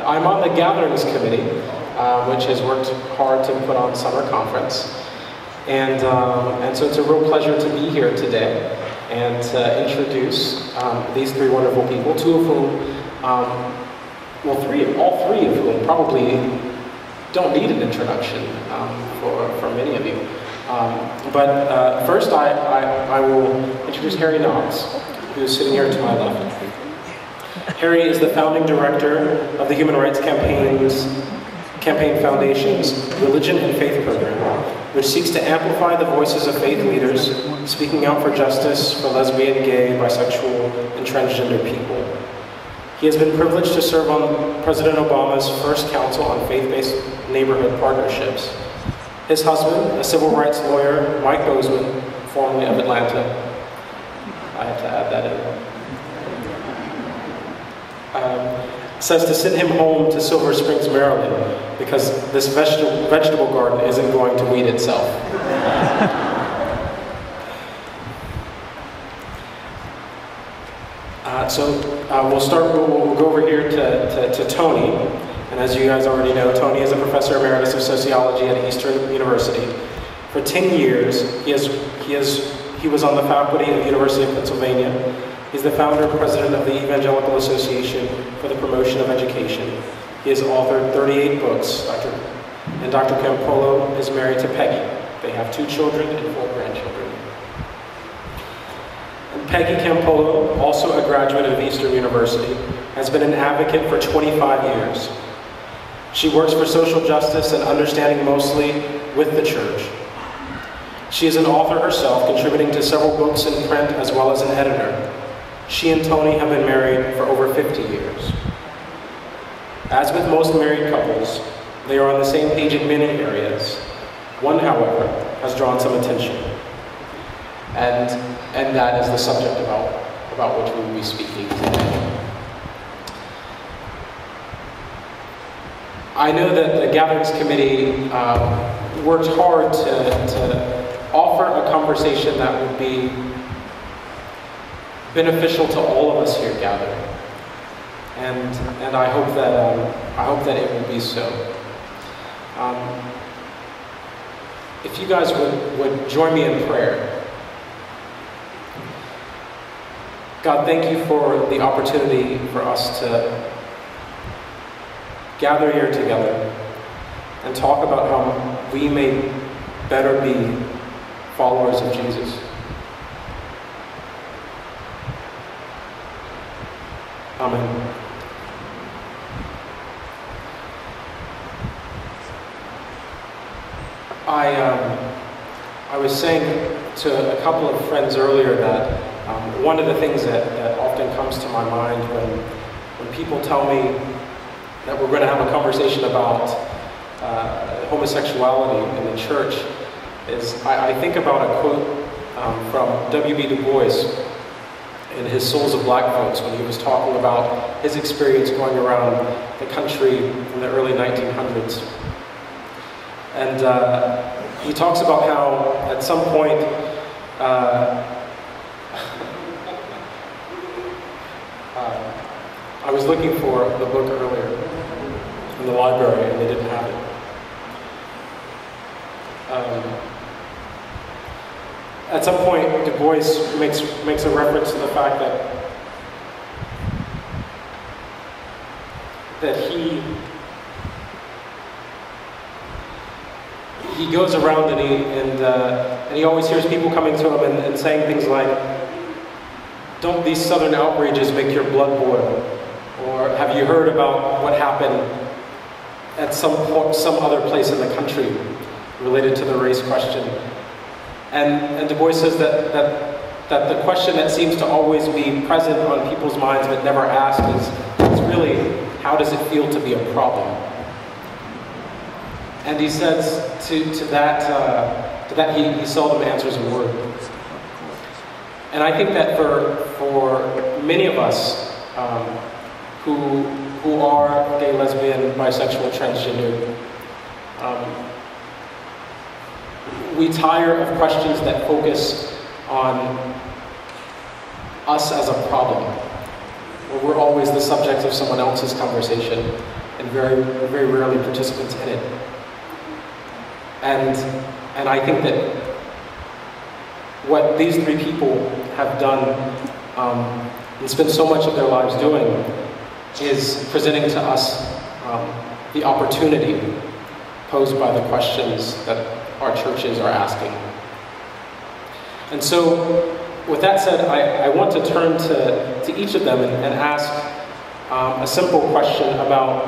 I'm on the Gatherings Committee, which has worked hard to put on summer conference. And so it's a real pleasure to be here today and to introduce these three wonderful people, two of whom, all three of whom probably don't need an introduction for many of you. But first I will introduce Harry Knox, who's sitting here to my left. Harry is the founding director of the Human Rights Campaign Foundation's Religion and Faith program, which seeks to amplify the voices of faith leaders speaking out for justice for lesbian, gay, bisexual, and transgender people. He has been privileged to serve on President Obama's first Council on Faith-Based Neighborhood Partnerships. His husband, a civil rights lawyer, Mike Bozeman, formerly of Atlanta. I have to add that in. Says to send him home to Silver Springs, Maryland, because this vegetable garden isn't going to weed itself. We'll go over here to Tony. And as you guys already know, Tony is a professor emeritus of sociology at Eastern University. For 10 years, he was on the faculty of the University of Pennsylvania. He's the founder and president of the Evangelical Association for the Promotion of Education. He has authored 38 books, and Dr. Campolo is married to Peggy. They have 2 children and 4 grandchildren. And Peggy Campolo, also a graduate of Eastern University, has been an advocate for 25 years. She works for social justice and understanding mostly with the church. She is an author herself, contributing to several books in print as well as an editor. She and Tony have been married for over 50 years. As with most married couples, they are on the same page in many areas. One, however, has drawn some attention. And that is the subject about which we will be speaking today. I know that the Gatherings Committee worked hard to offer a conversation that would be beneficial to all of us here gathered, and I hope that it will be so. If you guys would join me in prayer. God, thank you for the opportunity for us to gather here together and talk about how we may better be followers of Jesus. Amen. I was saying to a couple of friends earlier that one of the things that often comes to my mind when people tell me that we're going to have a conversation about homosexuality in the church is I think about a quote from W.B. Du Bois in his Souls of Black Folks, when he was talking about his experience going around the country in the early 1900s. And he talks about how at some point I was looking for the book earlier in the library and they didn't have it. At some point, Du Bois makes a reference to the fact that he goes around and he always hears people coming to him and saying things like, "Don't these Southern outrages make your blood boil?" Or, "Have you heard about what happened at some other place in the country related to the race question?" And Du Bois says that the question that seems to always be present on people's minds but never asked is really, how does it feel to be a problem? And he says to that he seldom answers a word. And I think that for many of us who are gay, lesbian, bisexual, transgender, we tire of questions that focus on us as a problem, where we're always the subject of someone else's conversation, and very rarely participants in it. And I think that what these three people have done and spent so much of their lives doing is presenting to us the opportunity posed by the questions that our churches are asking. And so, with that said, I want to turn to each of them and ask a simple question about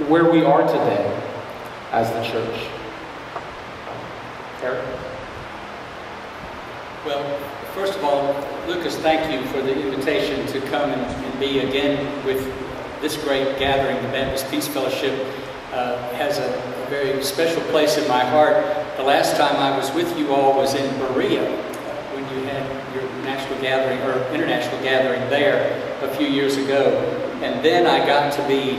where we are today as the church. Eric? Well, first of all, Lucas, thank you for the invitation to come and be again with this great gathering. The Baptist Peace Fellowship has a very special place in my heart. The last time I was with you all was in Berea, when you had your national gathering, or international gathering there a few years ago. And then I got to be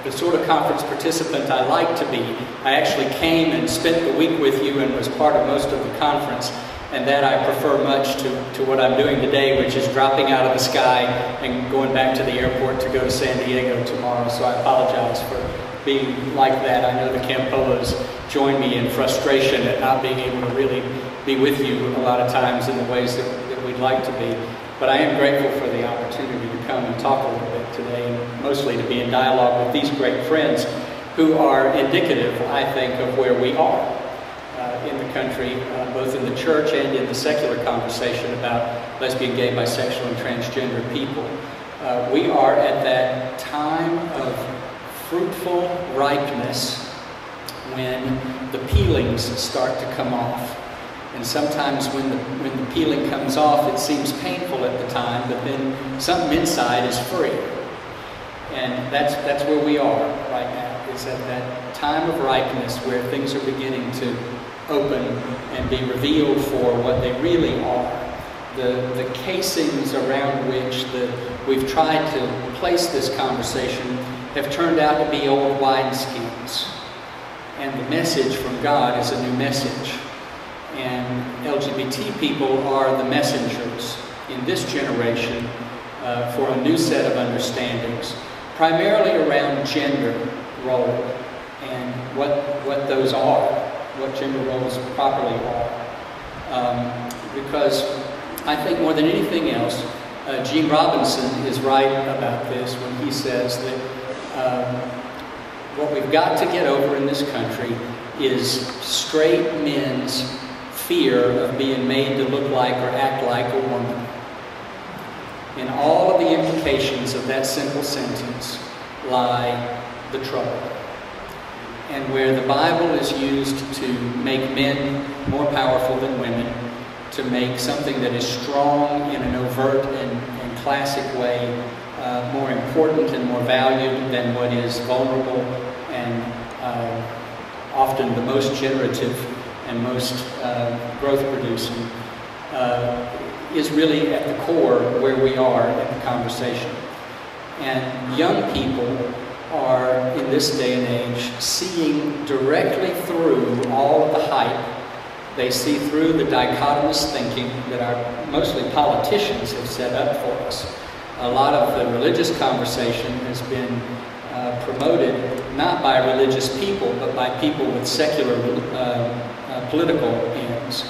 the sort of conference participant I like to be. I actually came and spent the week with you and was part of most of the conference. And that I prefer much to what I'm doing today, which is dropping out of the sky and going back to the airport to go to San Diego tomorrow. So I apologize for being like that. I know the Campolos join me in frustration at not being able to really be with you a lot of times in the ways that we'd like to be. But I am grateful for the opportunity to come and talk a little bit today, and mostly to be in dialogue with these great friends who are indicative, I think, of where we are in the country, both in the church and in the secular conversation about lesbian, gay, bisexual, and transgender people. We are at that time of fruitful ripeness when the peelings start to come off. And sometimes when the peeling comes off, it seems painful at the time, but then something inside is free. And that's where we are right now, is at that time of ripeness where things are beginning to open and be revealed for what they really are. The casings around which we've tried to place this conversation have turned out to be old wineskins. And the message from God is a new message. And LGBT people are the messengers in this generation for a new set of understandings, primarily around gender role and what those are. What gender roles properly are. Because I think more than anything else, Gene Robinson is right about this when he says that what we've got to get over in this country is straight men's fear of being made to look like or act like a woman. In all of the implications of that simple sentence lie the trouble. And where the Bible is used to make men more powerful than women, to make something that is strong in an overt and classic way more important and more valued than what is vulnerable and often the most generative and most growth-producing, is really at the core where we are in the conversation. And young people are, in this day and age, seeing directly through all of the hype. They see through the dichotomous thinking that our mostly politicians have set up for us. A lot of the religious conversation has been promoted not by religious people, but by people with secular political ends.